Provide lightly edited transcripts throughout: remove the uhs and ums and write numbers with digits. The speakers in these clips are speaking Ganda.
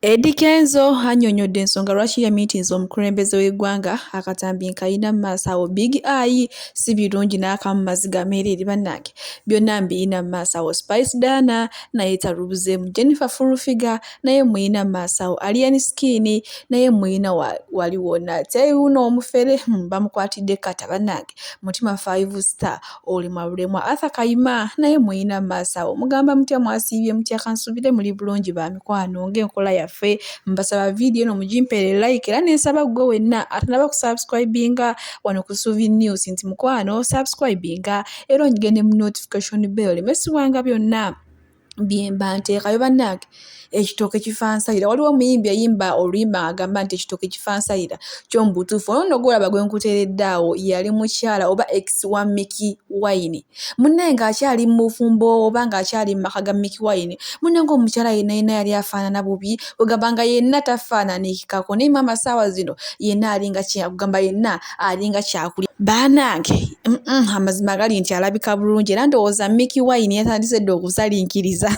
Eddy Kenzo annyonnyodde ensonga lwaki yamiitiza omukulembeze w'eggwanga akatambi nkayina mu maaso awo big eye sibirungi nakamu maziga meereeri bannange byonna mbiyina mu maaso awo Spice Dana naye talubuzeemu Jennifer Furufiga naye muyina mu maaso awo Alien Skin naye muyina wali wonna teyuno omufere bamukwatidde kata bannange mutima 5 star oli mwabulemwa Arthur Kayima naye muyina mu maaso awo mugamba mutya mwasiibye mutya kansubire muli bulungi ba mikwano ng'enkola yaffe mbasaba video no mujimpeere like era nensaba gwe wenna atanaba kusubscribinga wano ku Suvi News nti mukwano subscribinga era ongende mu notification bell mesibwanga byonna byemba nteekayo bannange ekitooke kifansayira waliwo omuyimbi yayimba oluyimba agamba nti ekitooke kifansayira ky'omubutuufu ono gwolaba gwe nkuteeredde awo yali mukyala oba ex wa Mickey Wine munne ng'akyali mu bufumbo oba ng'akyali mu maka ga Mickey Wine munne ng'omukyala yenna yali afaanana bubi ogamba nga yenna tafaananikako naye maama saawa zino yenna alinga kyakugamba yenna alinga kyakulya bannange amazima gali nti alabika bulungi era ndowooza Mickey Wine yatandise dde okusalinkiriza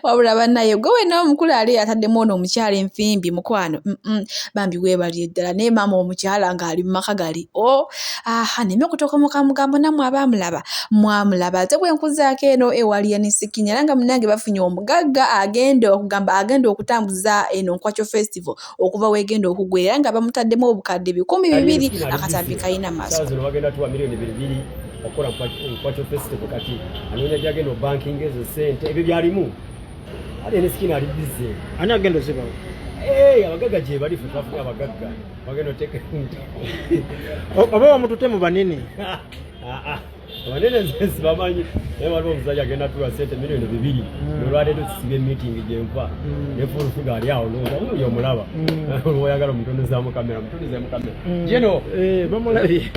wabula bannaye gwe wenna omukulu ali ataddemu ono omukyala enfimbi mukwano bambi weebalire ddala naye maama omukyala ng'ali mu maka gali neme okutokomoka mugambo nammwe abaamulaba mwamulaba ate bwe nkuzaako eno ewali yanisikinya era nga munnange bafunye omugagga agenda okutambuza eno Nkwakyo festival okuva weegenda okugwera era nga bamutaddemu obukadde 200 akatambi kayina maaso bagenda tuwa milioni 200 okukola Nkwakyo festival kati anoonya gyagenda banking ezo ssente ebyo byalimu ate ne sikini ali bize ani agenda ozibawo abagagga gye bali ffe twafunye abagagga bagenda oteeka oba wamututemu banene abanene nzensi bamanyi naye waliwo omusajja agenda tuwa ssente milioni 200 nolwaleero tusibe meeting gyenfa nefurufuga ali awo noyo omulaba olwoyagala omutonezaamu kamera jeno bamulabye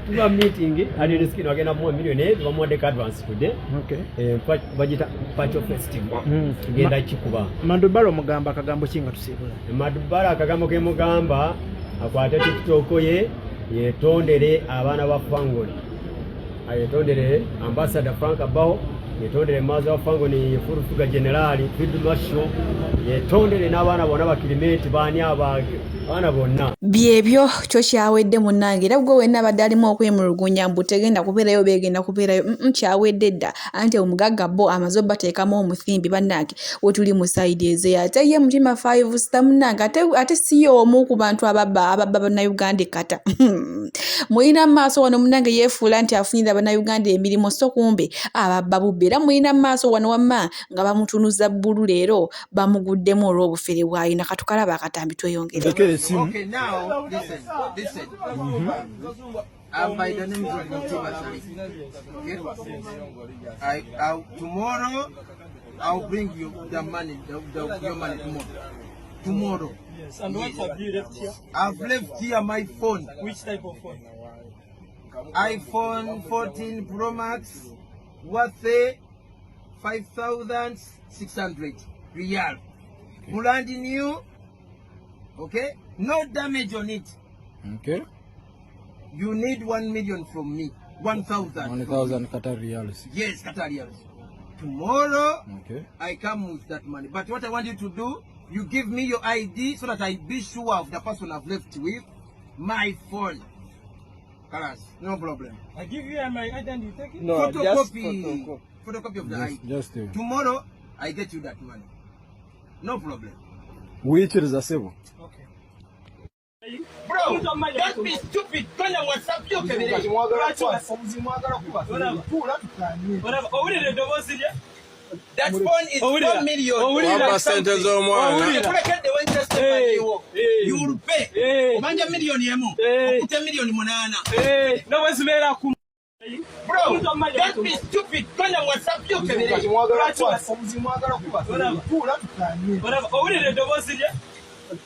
tuba meeting ali riskini agenda muwa milioni ezo bamuwaddeko advance today bagita Nkwakyo festival tugenda kikuba Madubala omugamba akagambo kinga tusiibula Madubala akagambo ke mugamba akwate tiktok ye yetondere abaana ba Fangoni ayetondere ambassador Frank Abaho yetondere maza wa Fangoni Furufuga generali Field Marshal yetondere n'abaana bonna bakirimeti baani abaana bonna byebyo kyo kyawedde munnange era gwe wenna abadde alimu okwemulugunya mbu tegenda kubeerayo begenda kubeerayo kyawedde dda anti omugagga bo amaze bateekamu omuthimbi bannange wetuli mu saidi eze ate ye mutima 5 star munnange ate si y'omu ku bantu ababba bannayuganda kata muyina mu maaso wano munnange yeefuula nti afunira bannayuganda emirimu so kumbe ababba bubbe era muyina mu maaso wano wamma nga bamutunuza bbulu leero bamuguddemu olw'obufere bw'ayina katukalaba akatambi tweyongere. Okay, now listen. By the name of Mutima tomorrow I'll bring you the money, your money tomorrow. Yes, and what have you left here? I've left here my phone. Which type of phone? iPhone 14 Pro Max worth 5,600 real. Brand new. Okay? No damage on it. Okay. You need 1 million from me. 1,000. 1,000 Qatar riyals. Yes, Qatar riyals. Tomorrow, okay, I come with that money. But what I want you to do, you give me your ID so that I be sure of the person I've left with. My phone. Kalas, no problem. I give you my ID and you take it? No, photocopy of the ID. Just tomorrow, I get you that money. No problem. Which is a civil? Okay. Bro, don't be stupid. Don't know what's up. That phone is 4 million. You will pay. Manja million yemo. Okute million munana. No one's made a Bro, don't be stupid. Don't know what's up.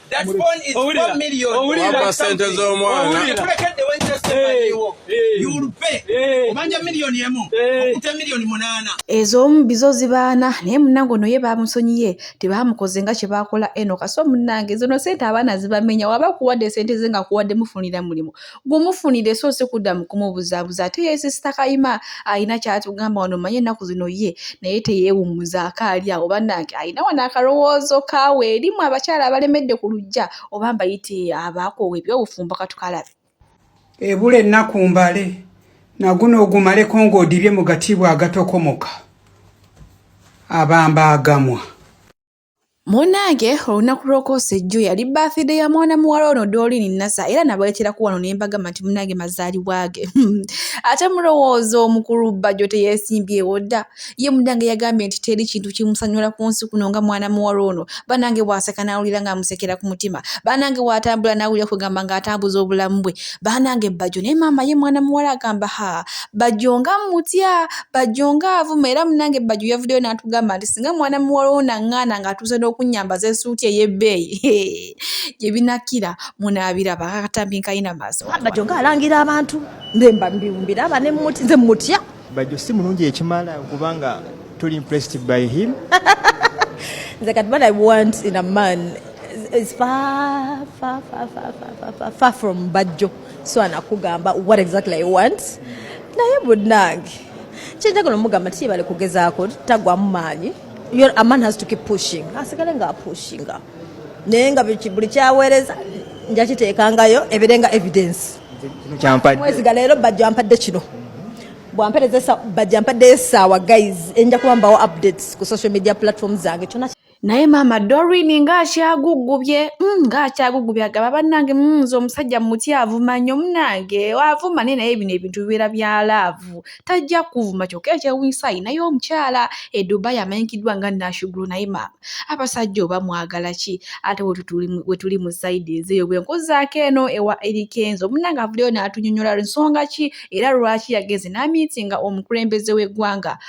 That phone is 4 million. You will pay. Obanja million yemu. Okute million munana. Ez'omubbi zo zibaana naye munnange ono ye baamusonyiye tebaamukoze nga kye baakola Enoka so munnange zono ssente abaana zibamenya waba kuwadde ssente ze nga kuwadde mufunira mulimu gumufunire so si kuddamu kumubuzaabuza ate ye sisita Kayima ayina kyatugamba wano manye ennaku zino ye naye teyeewummuza akaali awo bannange ayina wano akalowoozo kaawe erimu abakyala abalemedde ku lujja oba mbayite abaakoowa ebyobufumbo katukalabe ebula ennaku mbale naguno ogumaleko ng'odibye mu gatibwa agatokomoka abamba agamwa Munnange olunaku lw'okwosejjo yali birthday ya mwana muwala ono Doreen Nasa era nabaleeteraku wano ne mbagamba nti munnange mazaalibwa ge ate mulowooza omukulu Bajjo teyeesimbyewo dda ye munnange yagambye nti teri kintu kimusanyula ku nsi kuno nga mwana muwala ono bannange bw'aseka n'awulira ng'amusekera ku mutima bannange bw'atambula n'awulira kugamba ng'atambuza obulamu bwe bannange Bajjo naye maama ye mwana muwala agamba ha Bajjo nga mutya Bajjo nga avuma era munnange Bajjo yavuddeyo n'atugamba nti singa mwana muwala ono aŋŋaana ng'atuuse n'okunnyambaza essuuti ey'ebbeeyi gye binakira munaabira bakatambi nkayina maaso Bajjo ng'alangira abantu ndemba mbiraba ne muti nze mutya Bajjo si mulungi ekimala kubanga tuli impressed by him nze kati what I want in a man is far from Bajjo so anakugamba what exactly I want naye munnange kyenjagala omugamba tiyebale kugezaako tagwamu maanyi a man has to keep pushing asigale nga apushinga naye nga buli kyaweereza njakiteekangayo ebirenga evidence mwesiga leero Bajjo ampadde kino bwampereza Bajjo ampadde essaawa guys enja kubambawo updates ku social media platforms zange kyona naye maama Doreen ng'akyagugubye agamba bannange nze omusajja mutyavu manyo munnange wavuma naye bino ebintu bibeera bya laavu tajja kuvuma kyokka ekyewunyisa ayinayo omukyala e Dubai amanyikiddwa nga Nashugulu naye maama abasajja oba mwagala ki ate we tuli mu sayidi ezeeyo bwe nkuzaako eno ewa Eddy Kenzo munnange avuddeyo n'atunyonnyola nsonga ki era lwaki yagenze n'amiitinga omukulembeze w'eggwanga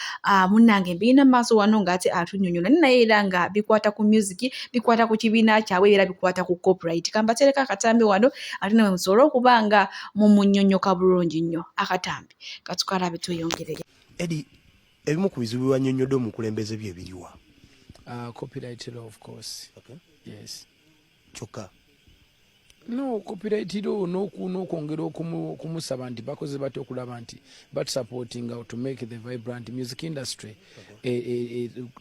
munnange mbirina mu maaso wano ng'ate atunyonnyola naye era nga bikwata ku music bikwata ku kibiina kyabwe era bikwata ku copyright kambatereka akatambi wano ate nawe musobole okubanga mu munnyonnyoka bulungi nnyo akatambi katukalabe tweyongerere Eddy ebimu ku bizibu byannyonnyodde omukulembeze bye biriwa copyright law of course okay. Yes kyokka no copyright law n'okwongera okumusaba nti bakoze batya okulaba nti supporting to make the vibrant music industry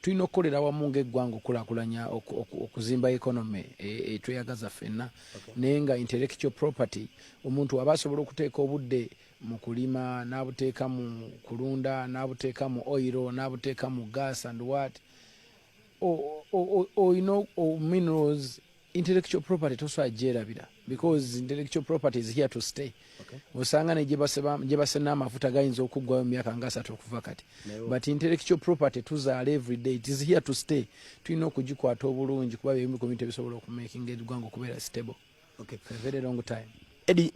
tulina okukolera wamu ng'eggwanga okulakulanya okuzimba economy etweyagaza ffenna naye nga intellectual property omuntu aba asobola okuteeka obudde mu kulima n'abuteeka mu kulunda n'abuteeka mu oil n'abuteeka mu gas and what minerals intellectual property tosobola gyerabira because intellectual property is here to stay osanga ne gye basena amafuta gayinza okuggwayo mu myaka nga 3 okuva kati but intellectual property tuzaala every day it is here to stay tulina okugikwata obulungi kuba byebimu ku bintu ebisobola okumakinga eggwanga okubeera stable for a very long time. Eddy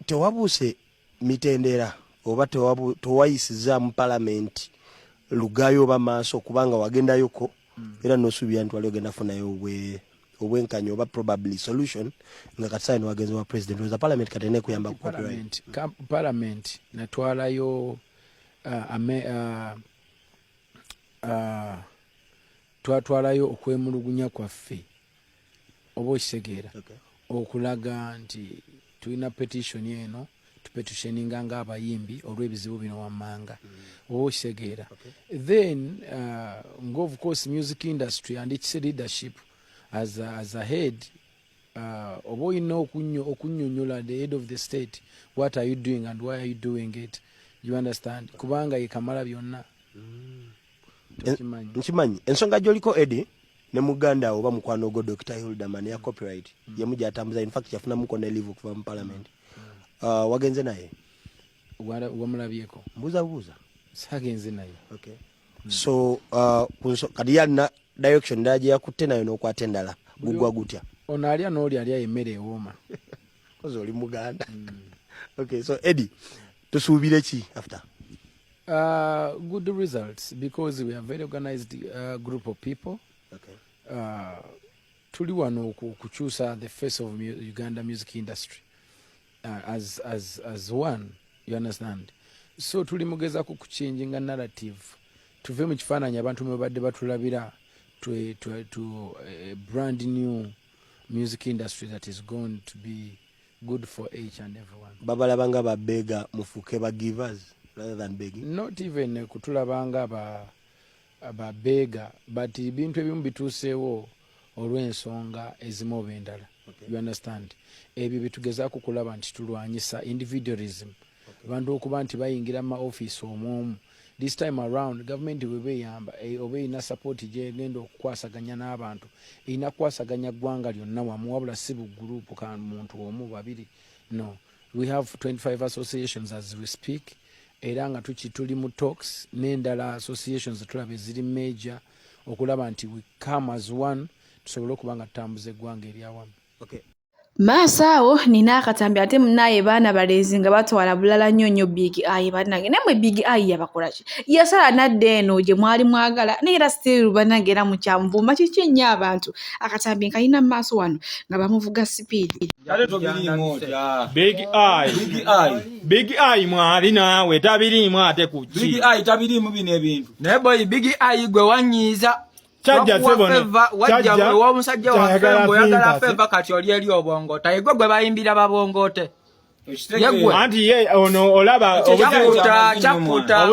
tewabuuse mitendera oba tewayisiza mu parliament lugayo oba maaso kubanga wagendayoko era nosuubira nti wali ogenda funayo obwenkanya oba probably solution nga katisaayi niwagenzi wa president oza parliament katene kuyamba ku copyright parliament natwalayo twatwalayo okwemulugunya kwaffe oba okitegeera okulaga nti tulina petition eno tupetitioninga ng'abayimbi olw'ebizibu bino wammanga oba okitegeera then of course music industry and its leadership as a head oba olina okunnyonnyola the head of the state what are you doing and why are you doing it you understand kubanga ye kamala byonna nkimanyi ensonga gy'oliko Eddy ne muganda oba mukwano gwo Dr. Hildaman ya copyright yemu gyatambuza in fact yafunamuko ne leave okuva mu parliament wagenze naye wamulabyeko mbuuza sagenze naye okay so kadi yalina direction ndaje yakutte nayo n'okwata endala gugwa gutya ono alya n'oli alya emmere ewooma kozi oli muganda okay so Eddy tusuubire ki after good results because we are very organized group of people tuli wano okukyusa the face of Uganda music industry as one, you understand. So tuli mugeza ku kuchanginga narrative tuve mu kifaananyi abantu mwe badde batulabira to a brand new music industry that is going to be good for each and everyone. Babalabanga babega mufuke ba givers rather than begging. Not even kutulabanga ba bega, but ibintu ebimu bituuseewo olw'ensonga ezimu oba endala. You understand? Ebyo bitugezaako kulaba nti tulwanyisa individualism. Abantu okuba nti bayingira mu office omwomu. This time around government webeyamba oba ina support gyegenda okukwasaganya n'abantu ina kwasaganya ggwanga lyonna wamu wabula si group ka muntu omu babiri. No, we have 25 associations as we speak. Era nga tuli mu talks n'endala associations tulabe ziri major okulaba nti we come as one tusobole okuba nga tutambuza eggwanga eryawamu. Okay. Masaawo nina akatambi ate munaye baana balezi nga batwala bulala nnyo Big Eye bannange nemwe Big Eye yabakola ki yasala nadde eno gye mwali mwagala neera still bannange era mukyamuvuma kiki nnyo abantu akatambi kalina mu maaso wano nga bamuvuga sipiidi. Big Eye mwali naawe tabiriimu ate ku ki Big Eye tabiriimu bino ebintu naye boy Big Eye gwe wanyiiza Chaja sebona chaja wa musajja wa fembo yagala feva kati oli eri obongota yegwe gwe bayimbira babongote yegwe anti ye ono olaba chaputa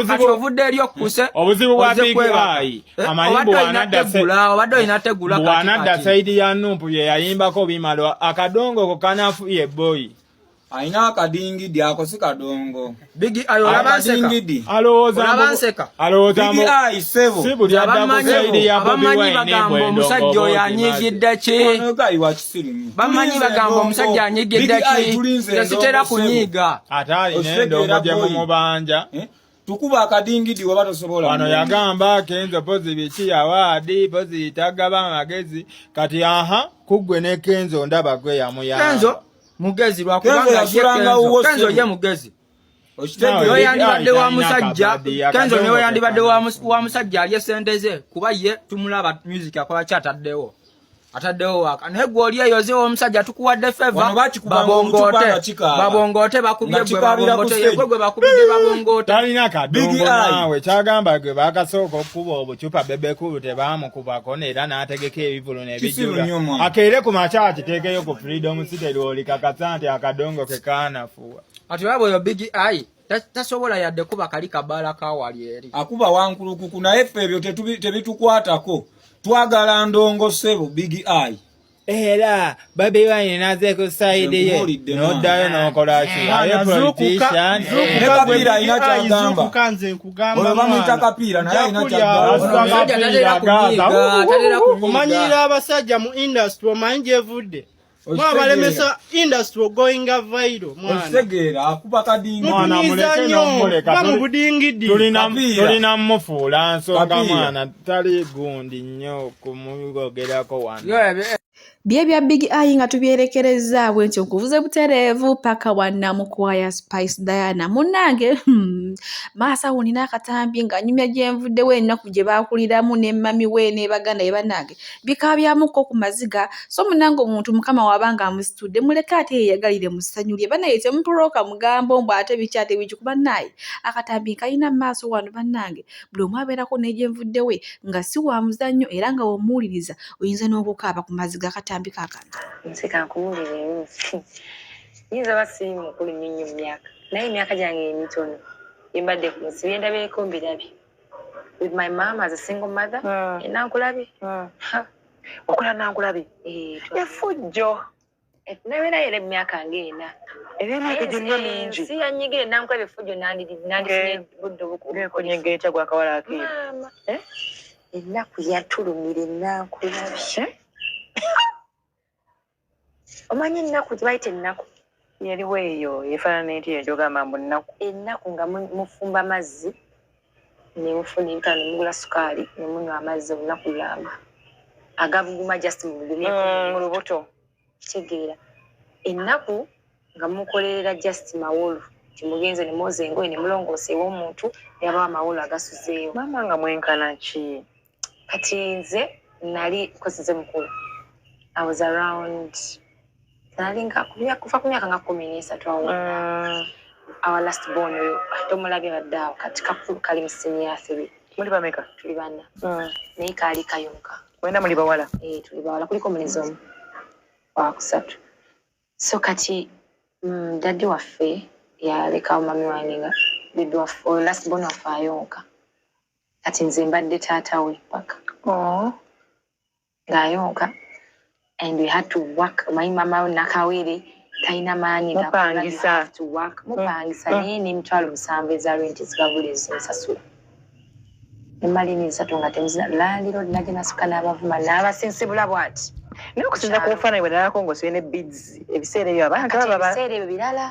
kati ovudde eri okuse obuzibu bwa Big Eye amayimbo obadde inategula wanadda saidi ya numpu ye yayimbako bimalo akadongo ko kanafu ye boy aina akadingi dyako sikadongo Big Eye olabanseka alowooza Big Eye sevo sibuli addamu saidi ya Bobi Wine bagamba omusajja oyo anyigidde ki bamanyi bagamba omusajja anyigidde ki yasitera kunyiga atali n'endongo gye mumubanja tukuba akadingidi waba tosobola wano yagamba Kenzo pozi biki yawaadi pozi itagaba amagezi kati aha kuggwe ne Kenzo ndaba gwe yamuyamba Kenzo mugezi lwakubanga Kenzo ye mugezi yo yandibadde wa musajja Kenzo niwe yandibadde wa musajja alye sente ze kuba ye tumulaba music akola kyataddewo ataddewo waka naye gwe oli eyoze omusajja tukuwadde feva babongote bakubye gwe babongote yegwe gwe bakubye babongote talina kadongo naawe kyagamba gwe bakasooka okuba obucupa bebekulu tebaamukubako neera n'ategeka ebivulo n'ebijula akeere ku makya kiteekeyo ku Freedom City lwolikakasa nti akadongo ke kaanafuwa ati waba oyo Big Eye tasobola yadde kuba kali kabaala kawali eri akuba wankulukuku naye ffe ebyo tebitukwatako twagala ndongo sebo Big Eye era Bobi Wine naze ku side ye noddayo n'okola ki aye politician kapira ina kyagamba oyo bamuyita kapira naye ina kyagamba kumanyira abasajja mu industry omanyi gyevudde mwabalemesa industry going viral mwana osegeera akuba kadingi mwana muleke n'omuleka tulina mufuula nsonga mwana tali gundi nnyo kumugogerako wano Bye Big Eye nga tubyerekereza bwenti okuvuze butereevu paka wannamukwaya Spice Diana munnange Masaawo nina akatambi nga nyumya gyenvudde we ennaku gye baakuliramu ne mami we ne baganda bannange bikabyamuko ku maziga so munnange omuntu mukama wabanga amusitudde muleke ate yeyagalire mu ssanyu lye banaye temutuloka mugambo mbu ate bikyate biki kuba naye akatambi kalina mu maaso wano bannange buli omu abeerako n'egyenvudde we nga si wa muzannyo era nga womuwuliriza oyinza n'okukaaba ku maziga akatambi kakano nseka nkuwulire yinza basiimu mukulu nnyo mu myaka naye emyaka gyange emitono embadde ku nsi byendabyeko mbirabye with my mom as a single mother enankulabye okola nankulabye efujjo nabeera era emyaka ng'ena emyaka gyonna mingi si yanyigire nankulabye efujjo nandifune budde bukunyegeta gwakawala akeera ennaku yatulumira enankulabye omanyi ennaku tebayita ennaku yaliwo eyo yefaanana eti egyogamba mbu ennaku nga mufumba mazzi nemufuna ebitano nemugula sukaali nemunywa amazzi olunaku lulamba agabuguma just mu lubuto kitegeera ennaku nga mukolerera just mawolu timugenze nemwoza engoye nemulongoosa ew'omuntu yabawo amawolu agasuzeewo maama nga mwenkana ki kati nze nali kosize mukulu I was around nalinga kufa kumyaka nga 13 our last born tomulabye baddawo kati kakulu kali mu senior 3 muli bameka tuli bana naye kaali kayonka wena muli bawala tuli bawala kuliko mulizo wakusatu so kati daddy waffe yaleka mami wange nga bibi waffe last born waffe ayonka kati nze mbadde taata we paka ngayonka and we had to work my mama nakawere taina maani mupangisa to work mupangisa naye n'emitwalo 7 eza rent zigabule zinsasula emali nisatu nga temuzina landiro nage nasuka n'abavuma n'abasensibula bwati naye okusinza ku bufaananyi bwe nalako ng'osibye ne beads ebiseera ebyo abantu baba ebiseera ebyo birala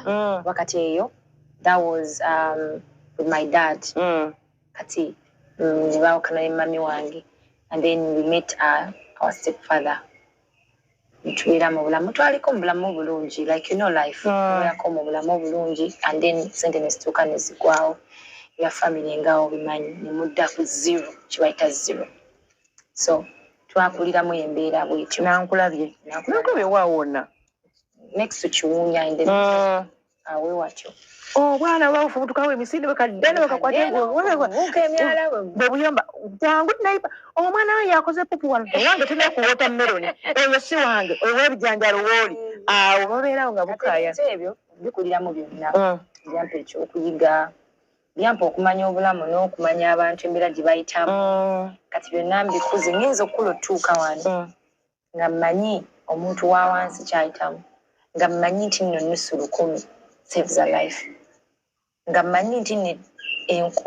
wakati eyo that was with my dad kati ne baawukana ne mami wange and then we met our stepfather tubeera mu bulamu twaliko mu bulamu bulungi like you know life oyako mu bulamu bulungi and then sente nesituuka nezigwawo ya family ngawo bimanyi nemudda ku zero kibayita zero so twakuliramu embeera bwetyo nankulabye waawona next to kiwunya and then awe watyo bwana bwafubutukawo emisinde bwekaddene bwebuyomba jangu naiba omwana we yakoze pupu wano wange tena kuwota meloni eyo si wange owebijanjalo wooli awo babeerawo nga bukaya ebyo bikuliramu byonna byampa ekyokuyiga byampa okumanya obulamu n'okumanya abantu embeera gye bayitamu kati byonna mbikuze ngenza okukula otuuka wano nga mmanyi omuntu wa wansi kyayitamu nga mmanyi nti nno nnusu 10 saves a life nga mmanyi nti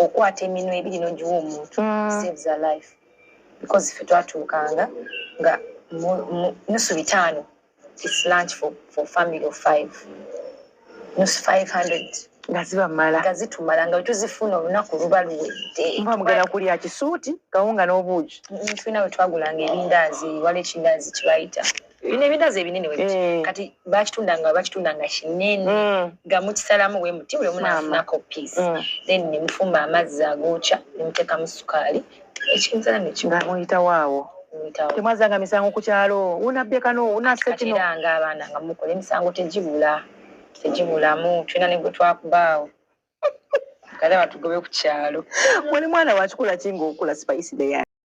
okwata eminwe ebiri n'ogiwa omuntu saves a life because ffe twatuukanga nga nusu 5 it's lunch for family of 5 nusu 500 nga zitumala nga tuzifuna olunaku luba luwedde mugenda kulya kisuuti kawunga n'obuugi tulina bwe twagulanga ebindaazi wala ekindaazi kibayita bino ebindaazi ebinene we kati bakitundanga kinene nga mukisalamu bwe muti buli omu naafunako piece then ne mufumba amazzi agokya ne muteekamu sukaali ekinsala ne kimuyita waawo temwazanga misango ku kyalo unabbekano unasekino nga abaana nga mukola emisango tegibulamu tulina ne gwe twakubaawo kale batugobe ku kyalo wali mwana wakikula ki ng'okula spice